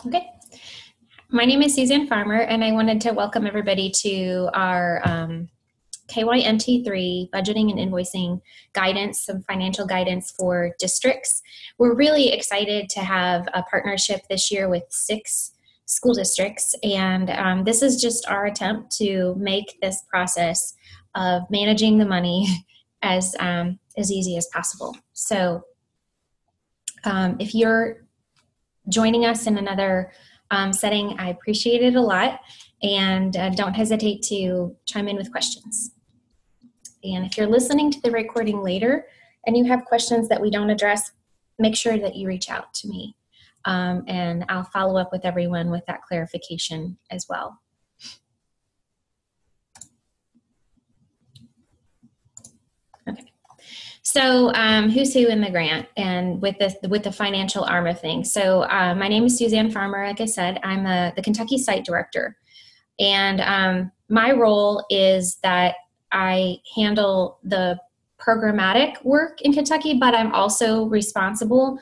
Okay. My name is Judy Ann Farmer, and I wanted to welcome everybody to our KyNT3 budgeting and invoicing guidance, some financial guidance for districts. We're really excited to have a partnership this year with 6 school districts, and this is just our attempt to make this process of managing the money as easy as possible. So if you're joining us in another setting, I appreciate it a lot, and don't hesitate to chime in with questions. And if you're listening to the recording later and you have questions that we don't address, make sure that you reach out to me, and I'll follow up with everyone with that clarification as well. Okay. So who's who in the grant and with the financial arm of things. So my name is Judy Ann Farmer. Like I said, I'm the Kentucky site director. And my role is that I handle the programmatic work in Kentucky, but I'm also responsible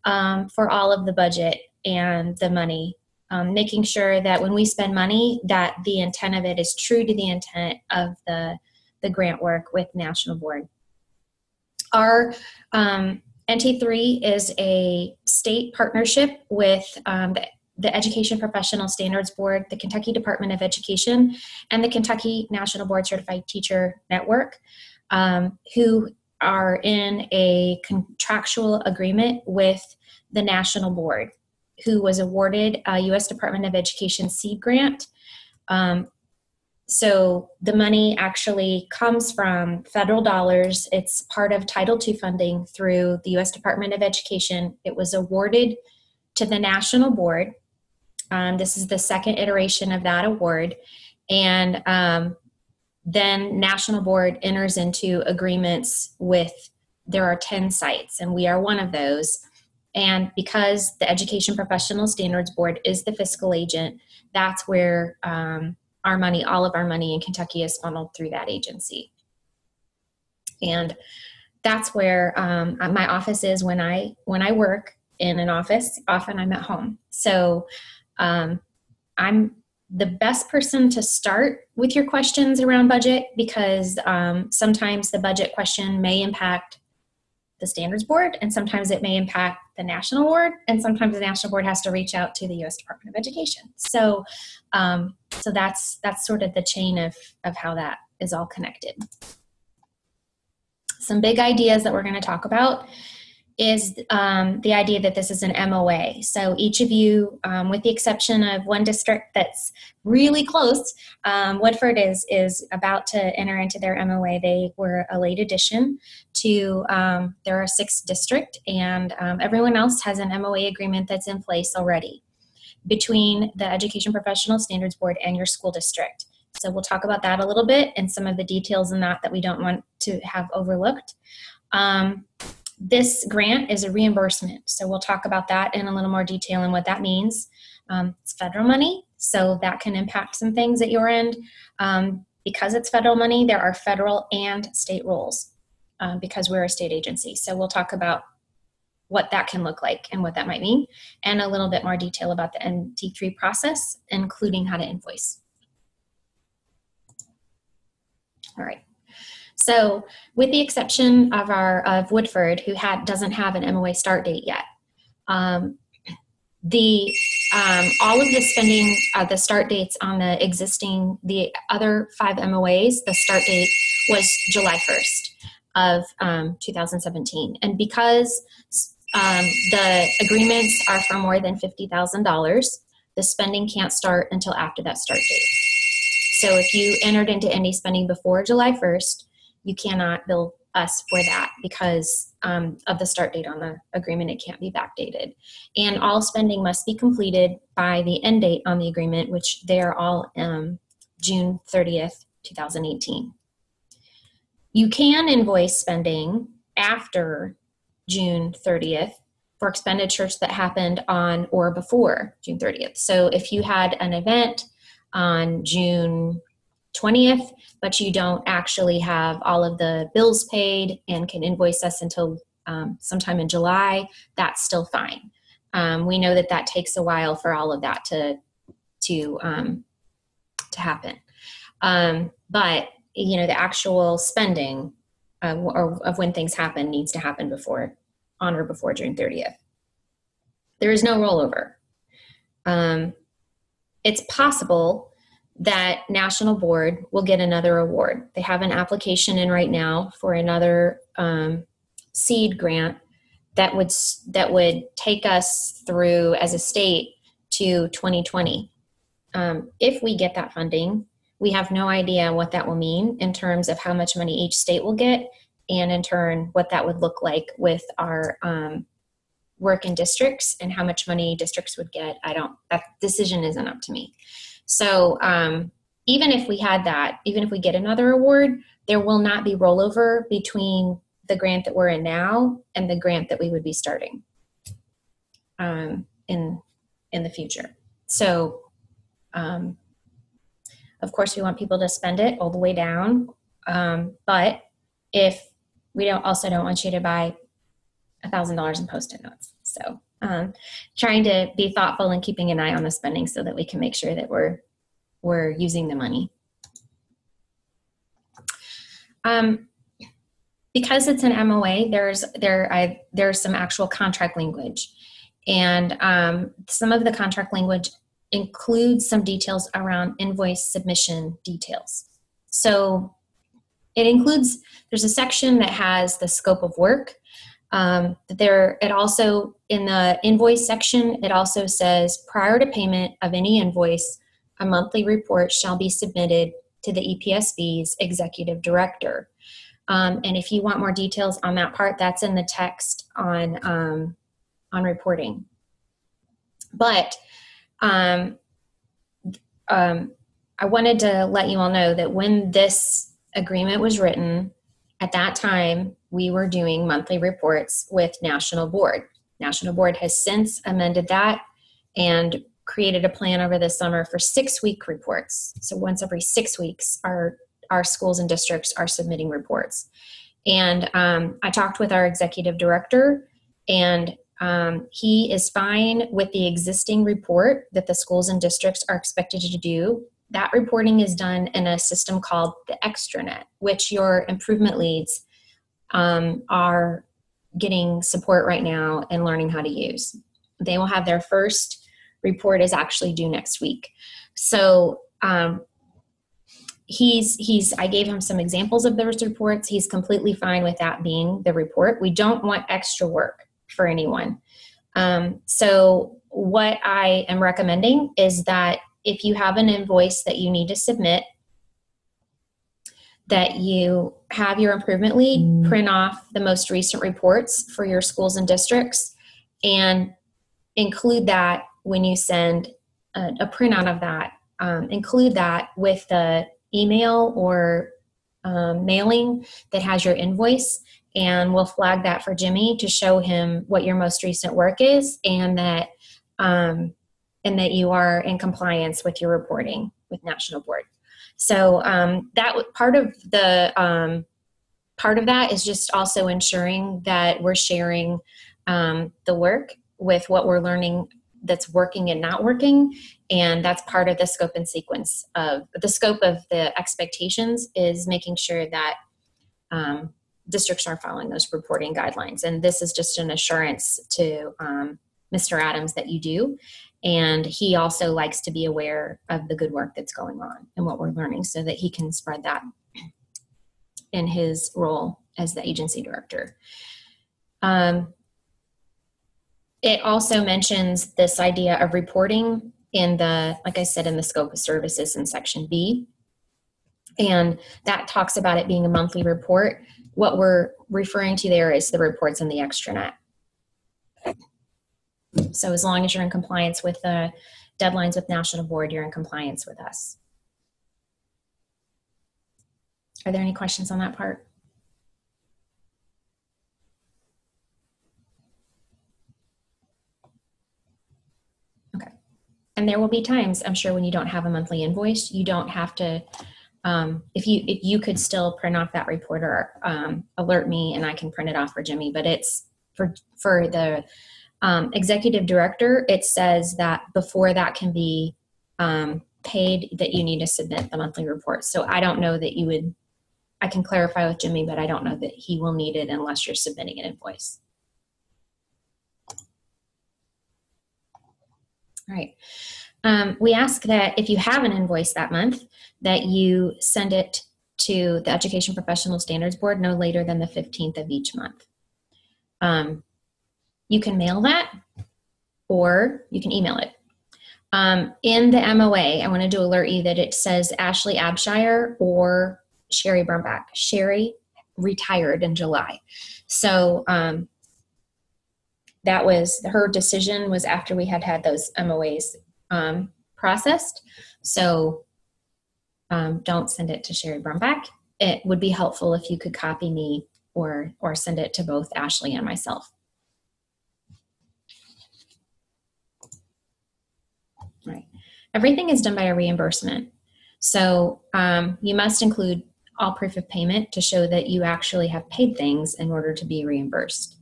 for all of the budget and the money, making sure that when we spend money, that the intent of it is true to the intent of the grant work with National Board. Our NT3 is a state partnership with the Education Professional Standards Board, the Kentucky Department of Education, and the Kentucky National Board Certified Teacher Network, who are in a contractual agreement with the National Board, who was awarded a U.S. Department of Education seed grant. So the money actually comes from federal dollars. It's part of Title II funding through the U.S. Department of Education. It was awarded to the National Board. This is the second iteration of that award. And then National Board enters into agreements with, there are 10 sites, and we are one of those. And because the Education Professional Standards Board is the fiscal agent, that's where our money, all of our money in Kentucky is funneled through that agency. And that's where my office is when I work in an office. Often I'm at home. So I'm the best person to start with your questions around budget, because sometimes the budget question may impact the Standards Board, and sometimes it may impact the National Board, and sometimes the National Board has to reach out to the U.S. Department of Education. So, so that's sort of the chain of how that is all connected. Some big ideas that we're going to talk about is the idea that this is an MOA. So each of you, with the exception of one district that's really close, Woodford is about to enter into their MOA. They were a late addition to their 6th district, and everyone else has an MOA agreement that's in place already between the Education Professional Standards Board and your school district. So we'll talk about that a little bit and some of the details in that we don't want to have overlooked. This grant is a reimbursement, so we'll talk about that in a little more detail and what that means. It's federal money, so that can impact some things at your end. Because it's federal money, there are federal and state rules because we're a state agency. So we'll talk about what that can look like and what that might mean, and a little bit more detail about the NT3 process, including how to invoice. All right. So with the exception of Woodford, who doesn't have an MOA start date yet, all of the spending, the start dates on the other 5 MOAs, the start date was July 1st of 2017. And because the agreements are for more than $50,000, the spending can't start until after that start date. So if you entered into any spending before July 1st, you cannot bill us for that because of the start date on the agreement. It can't be backdated. And all spending must be completed by the end date on the agreement, which they are all June 30th, 2018. You can invoice spending after June 30th for expenditures that happened on or before June 30th. So if you had an event on June 20th, but you don't actually have all of the bills paid and can invoice us until sometime in July, that's still fine. We know that that takes a while for all of that to happen. But you know, the actual spending of when things happen needs to happen on or before June 30th. There is no rollover. It's possible that National Board will get another award. They have an application in right now for another seed grant that would take us through as a state to 2020. If we get that funding, we have no idea what that will mean in terms of how much money each state will get, and in turn, what that would look like with our work in districts and how much money districts would get. That decision isn't up to me. So even if we had that, even if we get another award, there will not be rollover between the grant that we're in now and the grant that we would be starting in the future. So of course, we want people to spend it all the way down. But if we don't want you to buy $1,000 in Post-it notes. So trying to be thoughtful and keeping an eye on the spending so that we can make sure that we're using the money. Because it's an MOA, there's some actual contract language, and some of the contract language includes some details around invoice submission details. So there's a section that has the scope of work. It also, in the invoice section, it also says, prior to payment of any invoice, a monthly report shall be submitted to the EPSB's executive director. And if you want more details on that part, that's in the text on reporting. But I wanted to let you all know that when this agreement was written, at that time, we were doing monthly reports with National Board. National Board has since amended that and created a plan over the summer for 6-week reports. So once every 6 weeks, our schools and districts are submitting reports. And I talked with our executive director, and he is fine with the existing report that the schools and districts are expected to do. That reporting is done in a system called the extranet, which your improvement leads are getting support right now and learning how to use. They will have their first report is actually due next week. So I gave him some examples of those reports. He's completely fine with that being the report. We don't want extra work for anyone. So what I am recommending is that if you have an invoice that you need to submit, that you have your improvement lead print off the most recent reports for your schools and districts and include that when you send a printout of that. Include that with the email or mailing that has your invoice, and we'll flag that for Jimmy to show him what your most recent work is, and that you are in compliance with your reporting with National Board. So that part of that is just also ensuring that we're sharing the work with what we're learning that's working and not working. And that's part of the scope and sequence of the scope of the expectations, is making sure that districts are following those reporting guidelines. And this is just an assurance to Mr. Adams that you do. And he also likes to be aware of the good work that's going on and what we're learning so that he can spread that in his role as the agency director. It also mentions this idea of reporting in the, like I said, in the scope of services in section B. And that talks about it being a monthly report. What we're referring to there is the reports in the extranet. So as long as you're in compliance with the deadlines with National Board, you're in compliance with us. Are there any questions on that part? Okay. And there will be times, I'm sure, when you don't have a monthly invoice, you don't have to, if you could still print off that report or alert me and I can print it off for Jimmy, but it's for the Executive director, it says that before that can be paid, that you need to submit the monthly report. So I don't know that you would, I can clarify with Jimmy, but I don't know that he will need it unless you're submitting an invoice. All right. We ask that if you have an invoice that month, that you send it to the Education Professional Standards Board no later than the 15th of each month. You can mail that or you can email it. In the MOA, I wanted to alert you that it says Ashley Abshire or Sherry Birnbach. Sherry retired in July. So that was, her decision was after we had those MOAs processed. So don't send it to Sherry Birnbach. It would be helpful if you could copy me or send it to both Ashley and myself. Right. Everything is done by a reimbursement. So you must include all proof of payment to show that you actually have paid things in order to be reimbursed.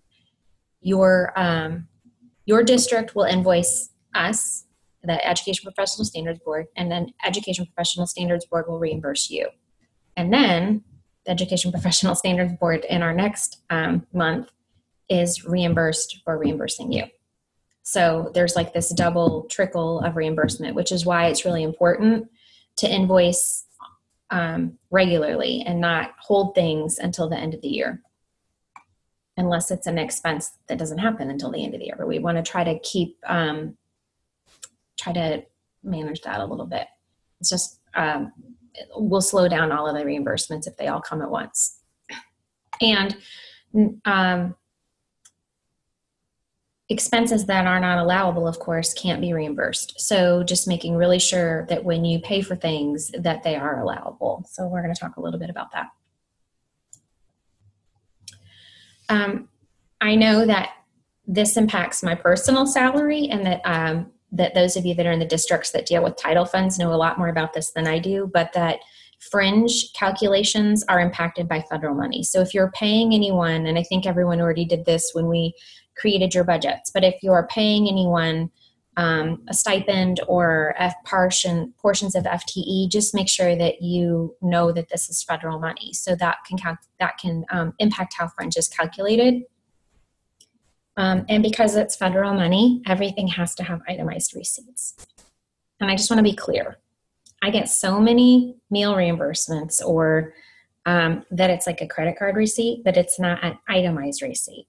Your district will invoice us, the Education Professional Standards Board, and then Education Professional Standards Board will reimburse you. And then the Education Professional Standards Board in our next month is reimbursed for reimbursing you. So there's like this double trickle of reimbursement, which is why it's really important to invoice regularly and not hold things until the end of the year, unless it's an expense that doesn't happen until the end of the year. But we want to try to keep, try to manage that a little bit. It's just, we'll slow down all of the reimbursements if they all come at once. And expenses that are not allowable, of course, can't be reimbursed. So just making really sure that when you pay for things that they are allowable. So we're going to talk a little bit about that. I know that this impacts my personal salary, and that that those of you that are in the districts that deal with title funds know a lot more about this than I do, but that fringe calculations are impacted by federal money. So if you're paying anyone, and I think everyone already did this when we created your budgets, but if you're paying anyone a stipend or portions of FTE, just make sure that you know that this is federal money. So that can impact how fringe is calculated. And because it's federal money, everything has to have itemized receipts. And I just want to be clear. I get so many meal reimbursements or that it's like a credit card receipt, but it's not an itemized receipt.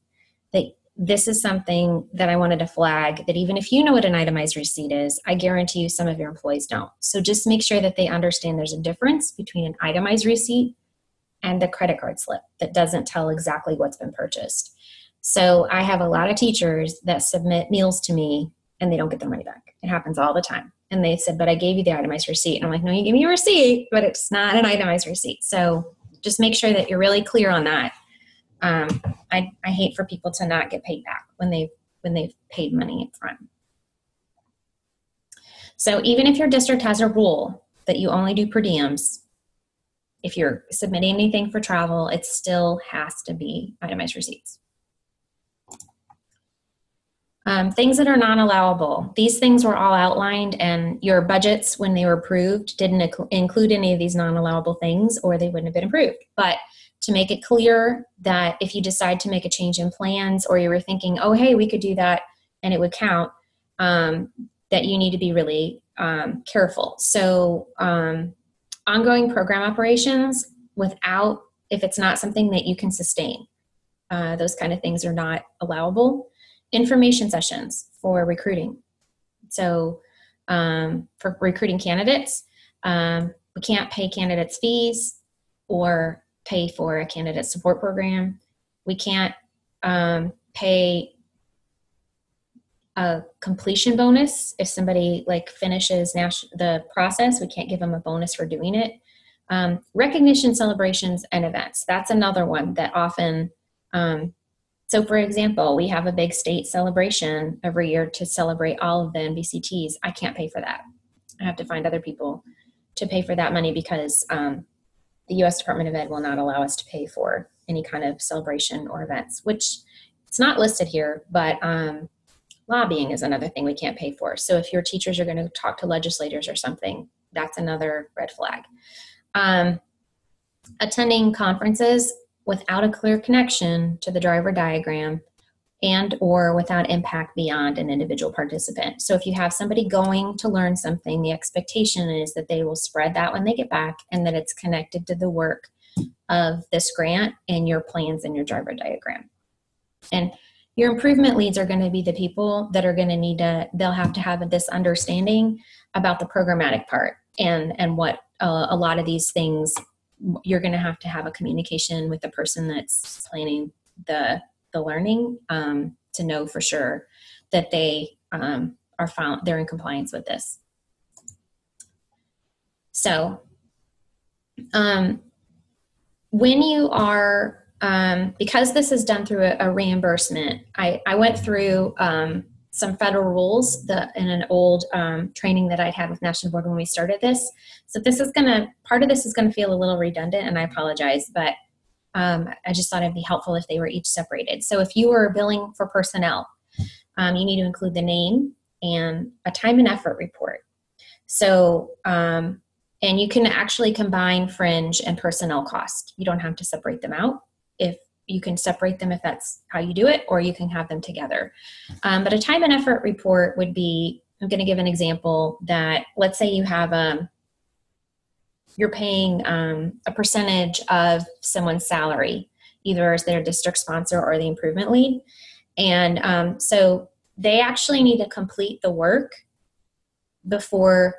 This is something that I wanted to flag, that even if you know what an itemized receipt is, I guarantee you some of your employees don't. So just make sure that they understand there's a difference between an itemized receipt and the credit card slip that doesn't tell exactly what's been purchased. So I have a lot of teachers that submit meals to me and they don't get their money back. It happens all the time. And they said, but I gave you the itemized receipt. And I'm like, no, you gave me a receipt, but it's not an itemized receipt. So just make sure that you're really clear on that. I hate for people to not get paid back when they've paid money up front. So even if your district has a rule that you only do per diems, if you're submitting anything for travel, it still has to be itemized receipts. Things that are non-allowable. These things were all outlined, and your budgets, when they were approved, didn't include any of these non-allowable things, or they wouldn't have been approved. But to make it clear that if you decide to make a change in plans, or you were thinking, oh, hey, we could do that and it would count, that you need to be really careful. So ongoing program operations if it's not something that you can sustain, those kind of things are not allowable. Information sessions for recruiting. So for recruiting candidates, we can't pay candidates fees or pay for a candidate support program. We can't pay a completion bonus. If somebody finishes the process, we can't give them a bonus for doing it. Recognition celebrations and events. That's another one that often, so for example, we have a big state celebration every year to celebrate all of the NBCTs. I can't pay for that. I have to find other people to pay for that money because the U.S. Department of Ed will not allow us to pay for any kind of celebration or events, which it's not listed here, but Lobbying is another thing we can't pay for. So if your teachers are going to talk to legislators or something, that's another red flag. Attending conferences without a clear connection to the driver diagram and or without impact beyond an individual participant. So if you have somebody going to learn something, the expectation is that they will spread that when they get back and that it's connected to the work of this grant and your plans and your driver diagram. And your improvement leads are going to be the people that are going to need to, they'll have to have this understanding about the programmatic part and what a lot of these things, you're going to have a communication with the person that's planning the learning to know for sure that they they're in compliance with this. So when you are, because this is done through a reimbursement, I went through some federal rules in an old training that I'd had with National Board when we started this. So part of this is gonna feel a little redundant, and I apologize, but I just thought it'd be helpful if they were each separated. So if you were billing for personnel, you need to include the name and a time and effort report. So, and you can actually combine fringe and personnel cost. You don't have to separate them out. If you can separate them if that's how you do it, or you can have them together. But a time and effort report would be, I'm going to give an example that, let's say you have you're paying a percentage of someone's salary, either as their district sponsor or the improvement lead. And so they actually need to complete the work before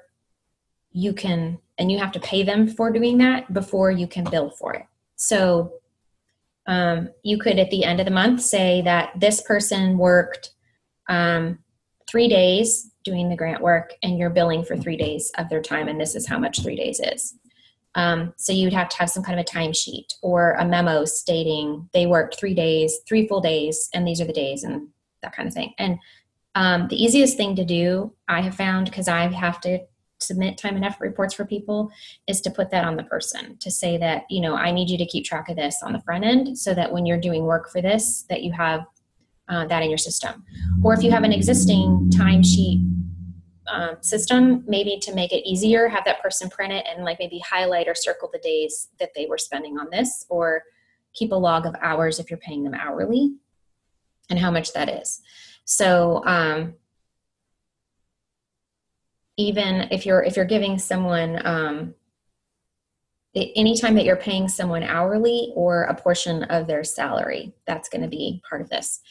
you can, and you have to pay them for doing that before you can bill for it. So you could, at the end of the month, say that this person worked 3 days doing the grant work, and you're billing for 3 days of their time, and this is how much 3 days is. So you'd have to have some kind of a timesheet or a memo stating they worked 3 days, 3 full days, and these are the days, and that kind of thing. And the easiest thing to do, I have found, because I have to submit time and effort reports for people, is to put that on the person, to say that, you know, I need you to keep track of this on the front end so that when you're doing work for this, that you have that in your system. Or if you have an existing timesheet system, maybe to make it easier, have that person print it and like maybe highlight or circle the days that they were spending on this, or keep a log of hours if you're paying them hourly and how much that is. So even if you're giving someone, anytime that you're paying someone hourly or a portion of their salary, that's going to be part of this.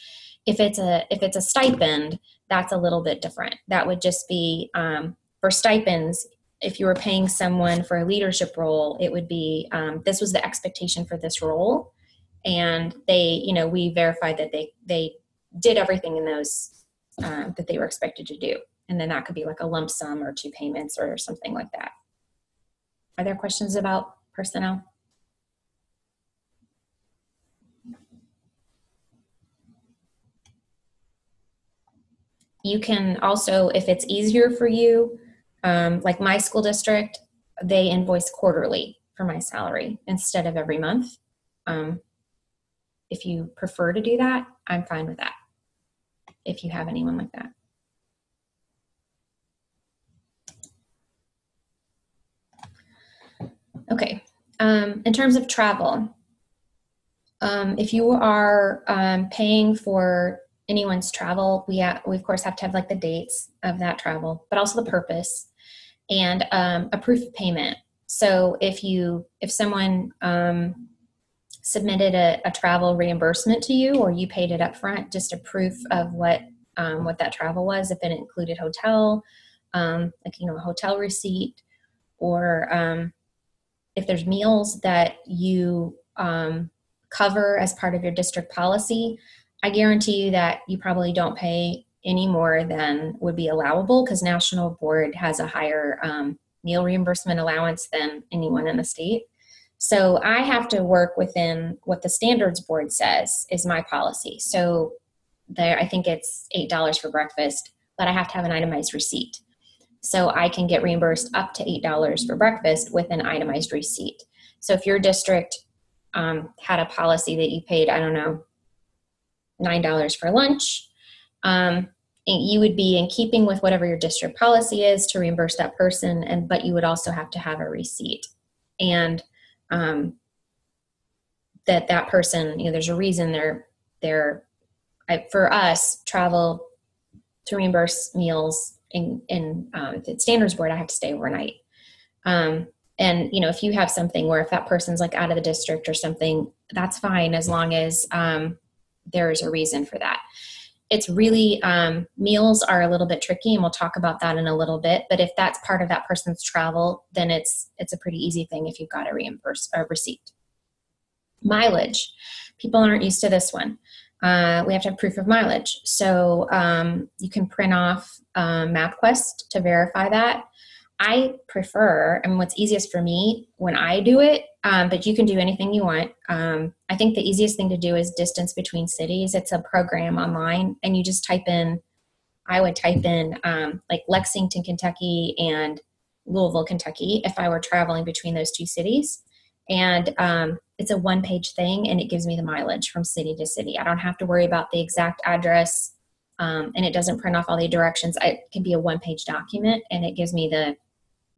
If it's a stipend, that's a little bit different. That would just be for stipends. If you were paying someone for a leadership role, it would be this was the expectation for this role, and they, you know, we verified that they did everything in those that they were expected to do. And then that could be like a lump sum or 2 payments or something like that. Are there questions about personnel? You can also, if it's easier for you, like my school district, they invoice quarterly for my salary instead of every month. If you prefer to do that, I'm fine with that, if you have anyone like that. Okay, in terms of travel, if you are paying for anyone's travel, we of course have to have like the dates of that travel, but also the purpose and a proof of payment. So if someone submitted a travel reimbursement to you, or you paid it up front, just a proof of what that travel was, if it included hotel, like, you know, a hotel receipt, or if there's meals that you cover as part of your district policy, I guarantee you that you probably don't pay any more than would be allowable, because National Board has a higher meal reimbursement allowance than anyone in the state. So I have to work within what the Standards Board says is my policy. So there, I think it's $8 for breakfast, but I have to have an itemized receipt. So I can get reimbursed up to $8 for breakfast with an itemized receipt. So if your district had a policy that you paid, I don't know, $9 for lunch, you would be in keeping with whatever your district policy is to reimburse that person, but you would also have to have a receipt. And that person, there's a reason for us, travel to reimburse meals if it's standards board, I have to stay overnight. And if you have something where if that person's like out of the district or something, that's fine as long as there's a reason for that. It's really, meals are a little bit tricky, and we'll talk about that in a little bit. But if that's part of that person's travel, then it's a pretty easy thing if you've got a receipt. Mileage. People aren't used to this one. We have to have proof of mileage. So you can print off MapQuest to verify that. I prefer, what's easiest for me when I do it, but you can do anything you want. I think the easiest thing to do is distance between cities. It's a program online, and you just I would type in like Lexington, Kentucky and Louisville, Kentucky, if I were traveling between those two cities. And it's a one-page thing, and it gives me the mileage from city to city. I don't have to worry about the exact address, and it doesn't print off all the directions. It can be a one-page document, and it gives me the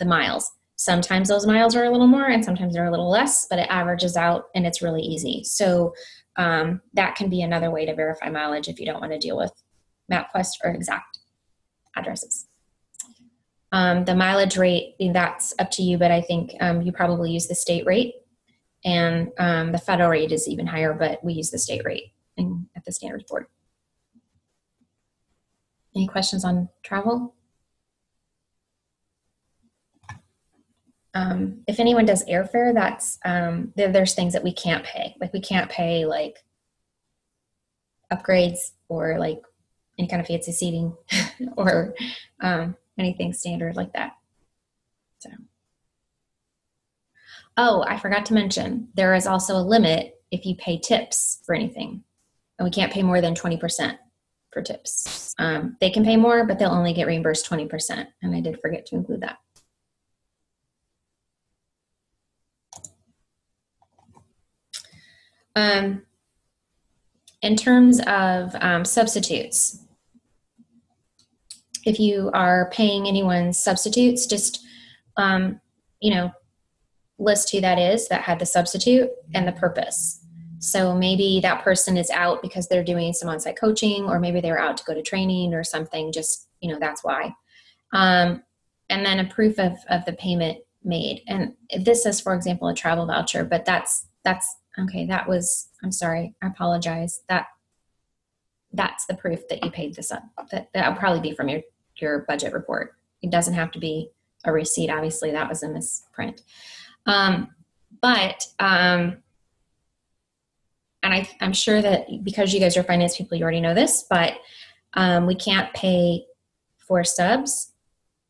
miles. Sometimes those miles are a little more, and sometimes they're a little less, but it averages out, and it's really easy. So that can be another way to verify mileage if you don't want to deal with MapQuest or exact addresses. The mileage rate, that's up to you, but I think you probably use the state rate, and the federal rate is even higher, but we use the state rate at the standards board. Any questions on travel? If anyone does airfare, that's there's things that we can't pay. Like we can't pay like upgrades or like any kind of fancy seating or anything standard like that. So, I forgot to mention, there is also a limit if you pay tips for anything, and we can't pay more than 20% for tips. They can pay more, but they'll only get reimbursed 20%, and I did forget to include that. In terms of substitutes, if you are paying anyone's substitutes, just, list who that is that had the substitute and the purpose. So maybe that person is out because they're doing some on-site coaching, or maybe they're out to go to training or something, just, that's why. And then a proof of the payment made. And this is, for example, a travel voucher, but that's okay. I'm sorry. I apologize. That's the proof that you paid this up. That'll probably be from your budget report. It doesn't have to be a receipt. Obviously that was a misprint. And I'm sure that because you guys are finance people, you already know this, but we can't pay for subs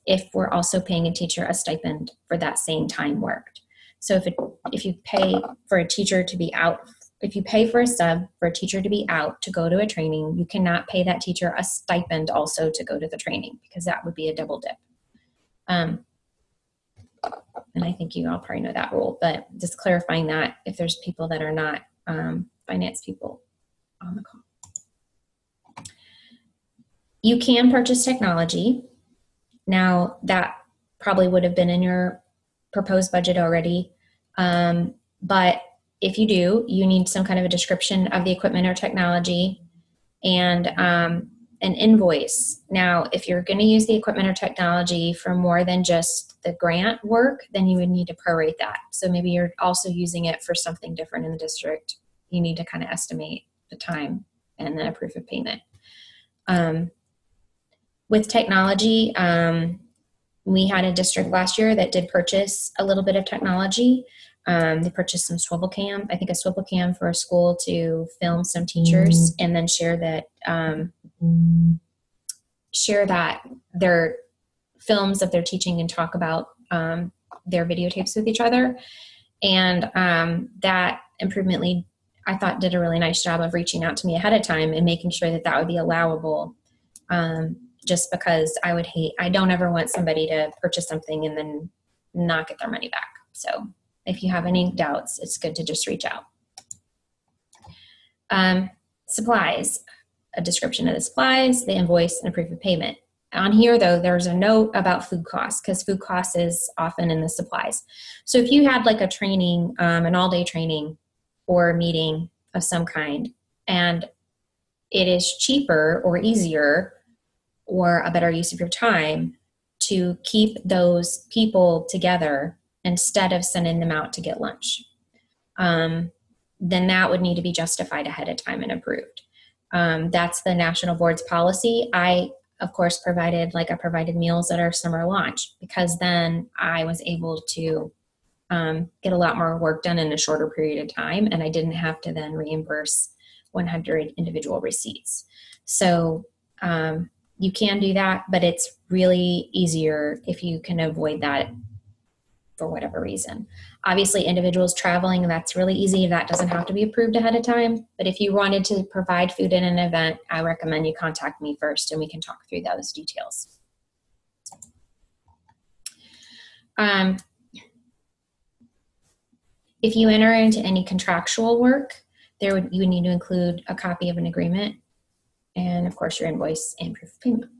if we're also paying a teacher a stipend for that same time worked. So if you pay for a teacher to be out, if you pay for a sub for a teacher to be out to go to a training, you cannot pay that teacher a stipend also to go to the training, because that would be a double dip. And I think you all probably know that rule, but just clarifying that if there's people that are not finance people on the call. You can purchase technology. Now that probably would have been in your proposed budget already. But if you do, you need some kind of a description of the equipment or technology and an invoice. Now, if you're going to use the equipment or technology for more than just the grant work, then you would need to prorate that. So maybe you're also using it for something different in the district. You need to kind of estimate the time and then a proof of payment. With technology, we had a district last year that did purchase a little bit of technology. They purchased some swivel cam, I think a swivel cam for a school to film some teachers and then share that their films of their teaching and talk about their videotapes with each other. And that improvement lead, I thought, did a really nice job of reaching out to me ahead of time and making sure that that would be allowable. Just because I don't ever want somebody to purchase something and then not get their money back. So if you have any doubts, it's good to just reach out. Supplies. a description of the supplies, the invoice, and proof of payment. On here, though, there's a note about food costs, because food costs is often in the supplies. So if you had like a training, an all-day training or a meeting of some kind, and it is cheaper or easier or a better use of your time to keep those people together instead of sending them out to get lunch, then that would need to be justified ahead of time and approved. That's the national board's policy. I, of course, provided meals at our summer launch, because then I was able to get a lot more work done in a shorter period of time, and I didn't have to then reimburse 100 individual receipts. So you can do that, but it's really easier if you can avoid that for whatever reason. Obviously, individuals traveling, that's really easy. That doesn't have to be approved ahead of time. But if you wanted to provide food in an event, I recommend you contact me first and we can talk through those details. If you enter into any contractual work, you would need to include a copy of an agreement and, of course, your invoice and proof of payment.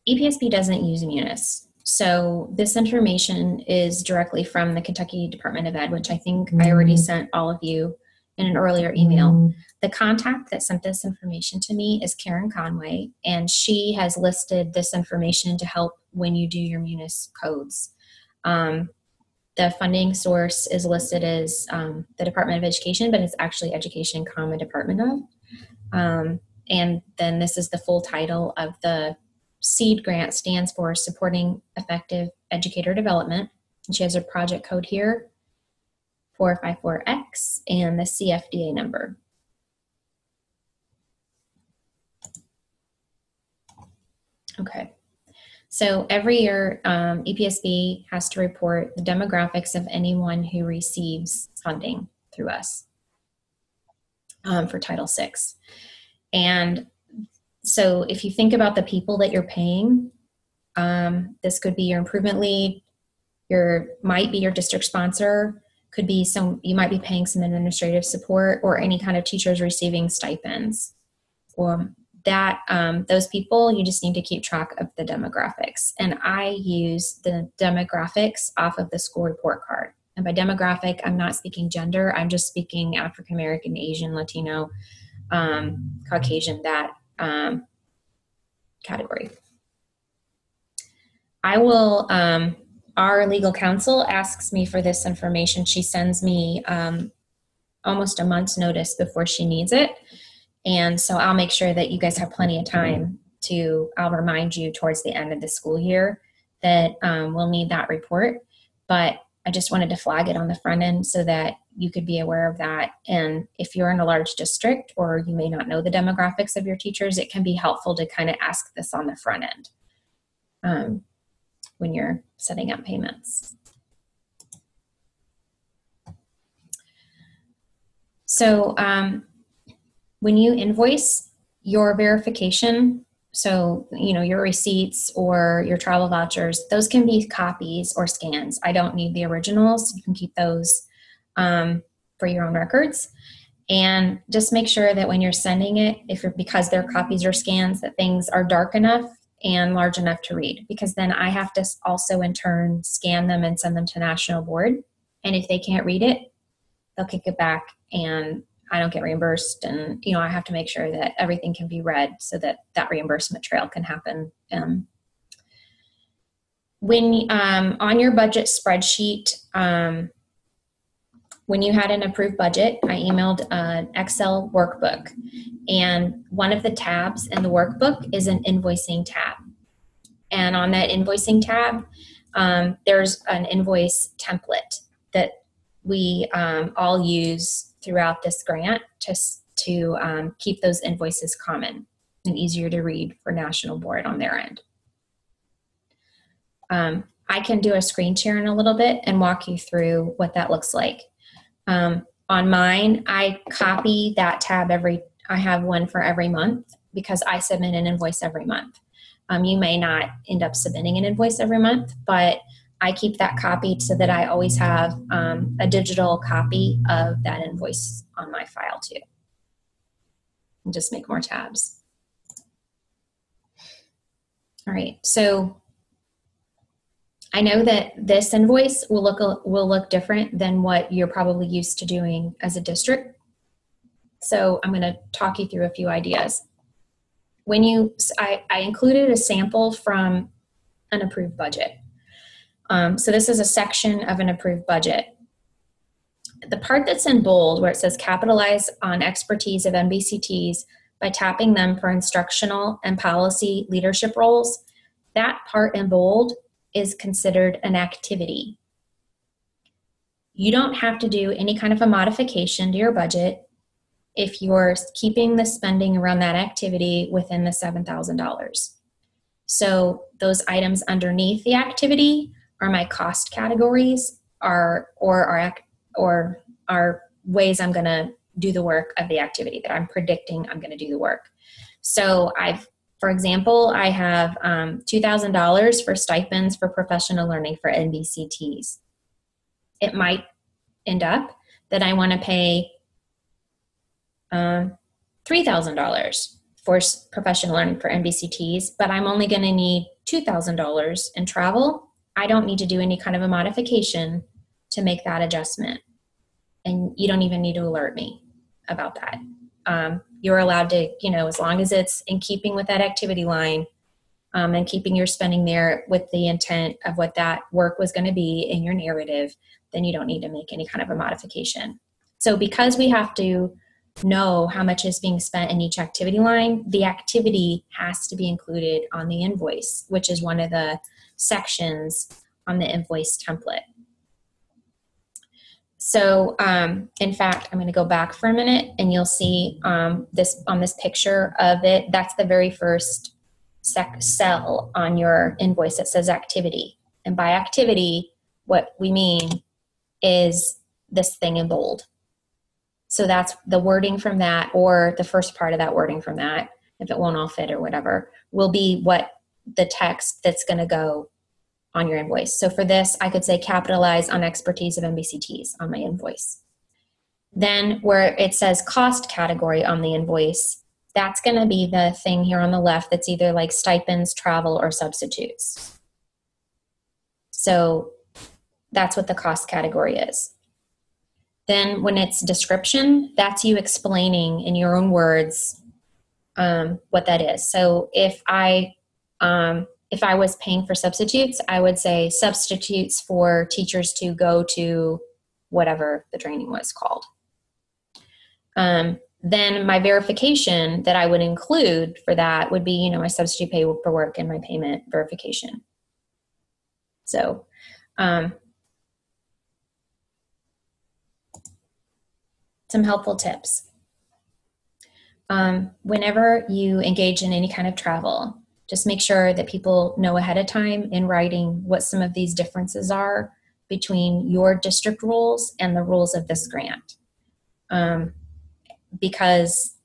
EPSB doesn't use Munis. So this information is directly from the Kentucky Department of Ed, which I think I already sent all of you in an earlier email. The contact that sent this information to me is Karen Conway, and she has listed this information to help when you do your Munis codes. The funding source is listed as the Department of Education, but it's actually Education, Department of. And then this is the full title of the SEED grant, stands for Supporting Effective Educator Development. And she has her project code here, 454X, and the CFDA number. Okay. So every year, EPSB has to report the demographics of anyone who receives funding through us for Title VI. And so if you think about the people that you're paying, this could be your improvement lead, might be your district sponsor, could be you might be paying some administrative support, or any kind of teachers receiving stipends. Or those people, you just need to keep track of the demographics. And I use the demographics off of the school report card. And by demographic, I'm not speaking gender, I'm just speaking African American, Asian, Latino, Caucasian, that category. I will, our legal counsel asks me for this information. She sends me almost a month's notice before she needs it. And so I'll make sure that you guys have plenty of time I'll remind you towards the end of the school year that we'll need that report. But I just wanted to flag it on the front end so that you could be aware of that. And if you're in a large district or you may not know the demographics of your teachers, it can be helpful to kind of ask this on the front end when you're setting up payments. So when you invoice, your verification, so your receipts or your travel vouchers, those can be copies or scans. I don't need the originals. You can keep those for your own records. And just make sure that when you're sending it, because they're copies or scans, that things are dark enough and large enough to read, because then I have to also in turn scan them and send them to National Board. And if they can't read it, they'll kick it back and I don't get reimbursed. And, I have to make sure that everything can be read so that that reimbursement trail can happen. When on your budget spreadsheet, when you had an approved budget, I emailed an Excel workbook, and one of the tabs in the workbook is an invoicing tab. And on that invoicing tab, there's an invoice template that we all use throughout this grant to keep those invoices common and easier to read for National Board on their end. I can do a screen share in a little bit and walk you through what that looks like. On mine, I copy that tab I have one for every month because I submit an invoice every month. You may not end up submitting an invoice every month, but I keep that copied so that I always have a digital copy of that invoice on my file too. And just make more tabs. All right, so I know that this invoice will look different than what you're probably used to doing as a district. So I'm going to talk you through a few ideas. I included a sample from an approved budget. So this is a section of an approved budget. The part that's in bold where it says capitalize on expertise of MBCTs by tapping them for instructional and policy leadership roles, that part in bold is considered an activity. You don't have to do any kind of a modification to your budget if you're keeping the spending around that activity within the $7,000. So those items underneath the activity are my cost categories, or are ways I'm going to do the work of the activity that I'm predicting I'm going to do the work. So for example, I have $2,000 for stipends for professional learning for NBCTs. It might end up that I want to pay $3,000 for professional learning for NBCTs, but I'm only going to need $2,000 in travel. I don't need to do any kind of a modification to make that adjustment. And you don't even need to alert me about that. You're allowed to, as long as it's in keeping with that activity line and keeping your spending there with the intent of what that work was going to be in your narrative, then you don't need to make any kind of a modification. So because we have to know how much is being spent in each activity line, the activity has to be included on the invoice, which is one of the sections on the invoice template. So in fact, I'm going to go back for a minute and you'll see this on this picture of it. That's the very first cell on your invoice that says activity. And by activity, what we mean is this thing in bold. So that's the wording from that, or the first part of that wording from that, if it won't all fit or whatever, will be what the text that's going to go on your invoice. So for this, I could say capitalize on expertise of MBCTs on my invoice. Then where it says cost category on the invoice, that's going to be the thing here on the left that's either like stipends, travel, or substitutes. So that's what the cost category is. Then when it's description, that's you explaining in your own words what that is. So if I was paying for substitutes, I would say substitutes for teachers to go to whatever the training was called. Then my verification that I would include for that would be, my substitute pay for work and my payment verification. So some helpful tips. Whenever you engage in any kind of travel, just make sure that people know ahead of time in writing what some of these differences are between your district rules and the rules of this grant. Because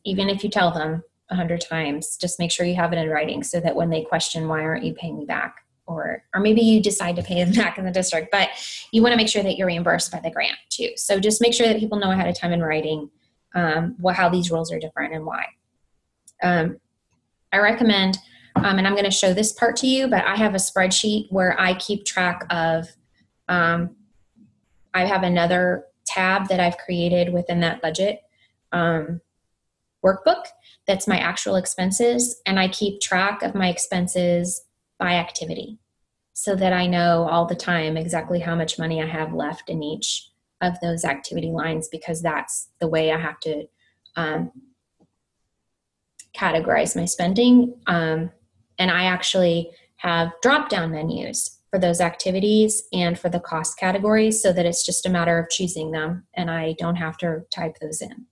even if you tell them 100 times, just make sure you have it in writing so that when they question, why aren't you paying me back? Or maybe you decide to pay them back in the district, but you want to make sure that you're reimbursed by the grant too. So just make sure that people know ahead of time in writing how these rules are different and why. I recommend, and I'm going to show this part to you, but I have a spreadsheet where I keep track of, I have another tab that I've created within that budget workbook that's my actual expenses, and I keep track of my expenses by activity so that I know all the time exactly how much money I have left in each of those activity lines, because that's the way I have to categorize my spending. And I actually have drop-down menus for those activities and for the cost categories so that it's just a matter of choosing them and I don't have to type those in.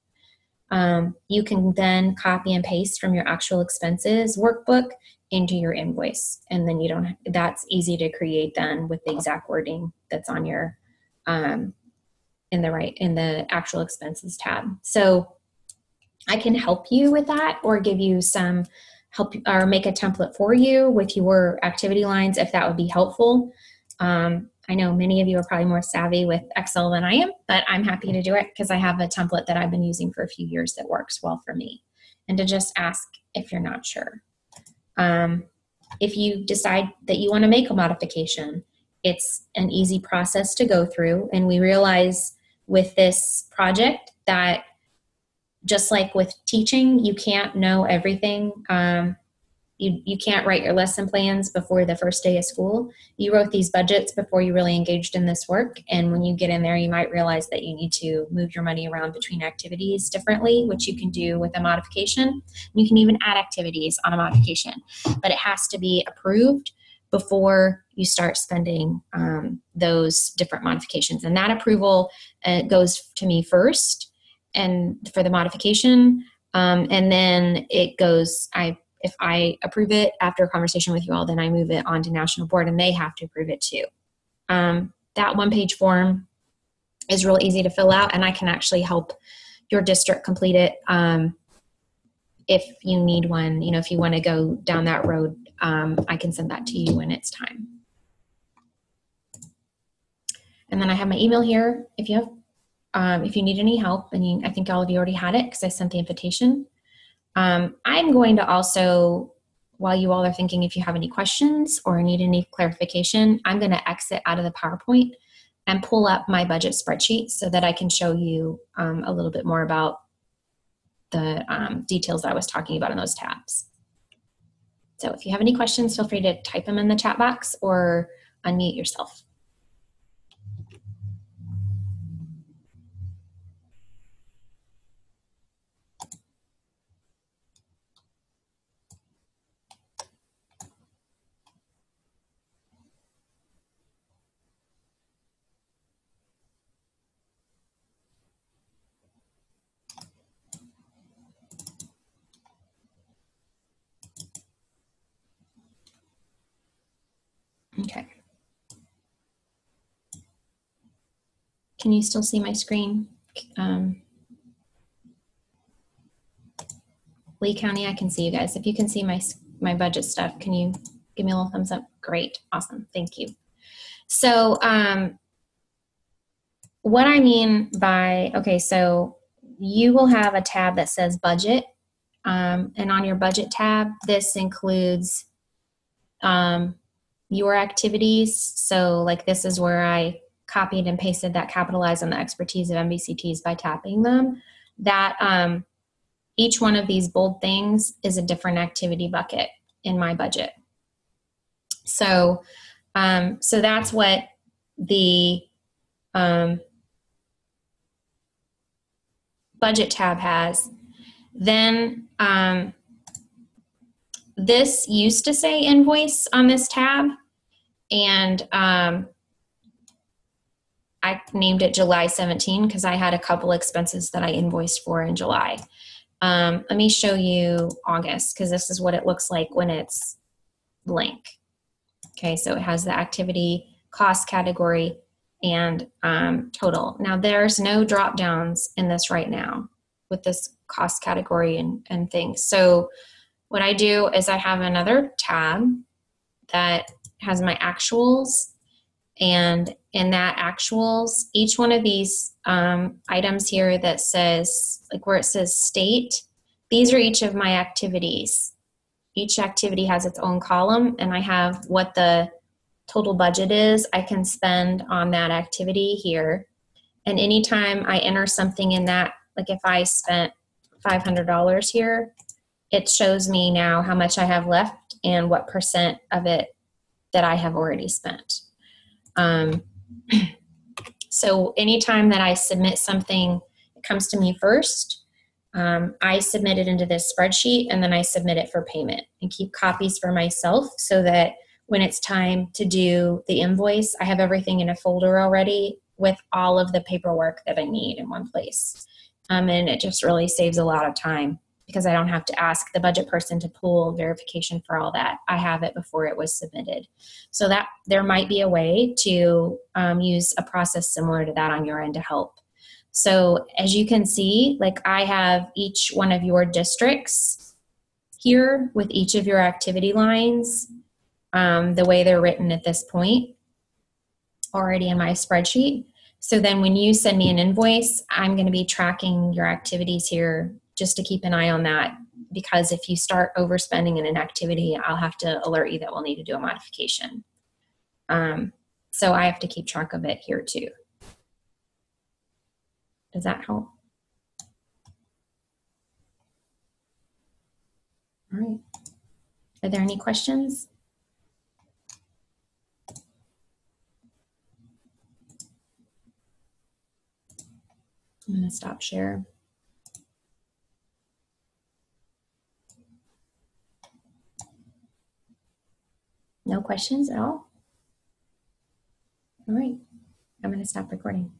You can then copy and paste from your actual expenses workbook into your invoice. And then that's easy to create then with the exact wording that's on your, in the actual expenses tab. So I can help you with that or give you some help or make a template for you with your activity lines if that would be helpful. I know many of you are probably more savvy with Excel than I am, but I'm happy to do it because I have a template that I've been using for a few years that works well for me. And to just ask if you're not sure. If you decide that you want to make a modification, it's an easy process to go through. And we realize with this project that just like with teaching, you can't know everything. You can't write your lesson plans before the first day of school. You wrote these budgets before you really engaged in this work. And when you get in there, you might realize that you need to move your money around between activities differently, which you can do with a modification. You can even add activities on a modification, but it has to be approved before you start spending those different modifications. And that approval goes to me first and for the modification. And then it goes, if I approve it after a conversation with you all, then I move it on to National Board and they have to approve it too. That one-page form is real easy to fill out and I can actually help your district complete it if you need one. You know, if you want to go down that road, I can send that to you when it's time. And then I have my email here if you need any help, and I think all of you already had it because I sent the invitation. I'm going to also, while you all are thinking if you have any questions or need any clarification, I'm going to exit out of the PowerPoint and pull up my budget spreadsheet so that I can show you a little bit more about the details I was talking about in those tabs. So if you have any questions, feel free to type them in the chat box or unmute yourself. Okay. Can you still see my screen? Lee County, I can see you guys. If you can see my budget stuff, can you give me a little thumbs up? Great, awesome, thank you. So what I mean by, okay, so you will have a tab that says budget, and on your budget tab, this includes your activities. So like this is where I copied and pasted that capitalize on the expertise of MVCTs by tapping them. That each one of these bold things is a different activity bucket in my budget. So, so that's what the budget tab has. Then this used to say invoice on this tab, and I named it July 17 because I had a couple expenses that I invoiced for in July. Let me show you August because this is what it looks like when it's blank. Okay, so it has the activity, cost category, and total. Now there's no drop downs in this right now with this cost category and things. So what I do is I have another tab that has my actuals, and in that actuals, each one of these items here that says, like where it says state, these are each of my activities. Each activity has its own column, and I have what the total budget is I can spend on that activity here. And anytime I enter something in that, like if I spent $500 here, it shows me now how much I have left and what percent of it that I have already spent. So anytime that I submit something, it comes to me first. I submit it into this spreadsheet and then I submit it for payment and keep copies for myself so that when it's time to do the invoice, I have everything in a folder already with all of the paperwork that I need in one place. And it just really saves a lot of time because I don't have to ask the budget person to pull verification for all that. I have it before it was submitted. So that there might be a way to use a process similar to that on your end to help. So as you can see, like I have each one of your districts here with each of your activity lines, the way they're written at this point. already in my spreadsheet. So then when you send me an invoice, I'm going to be tracking your activities here just to keep an eye on that, because if you start overspending in an activity, I'll have to alert you that we'll need to do a modification. So I have to keep track of it here too. Does that help? All right. Are there any questions? I'm going to stop share. No questions at all? All right. I'm going to stop recording.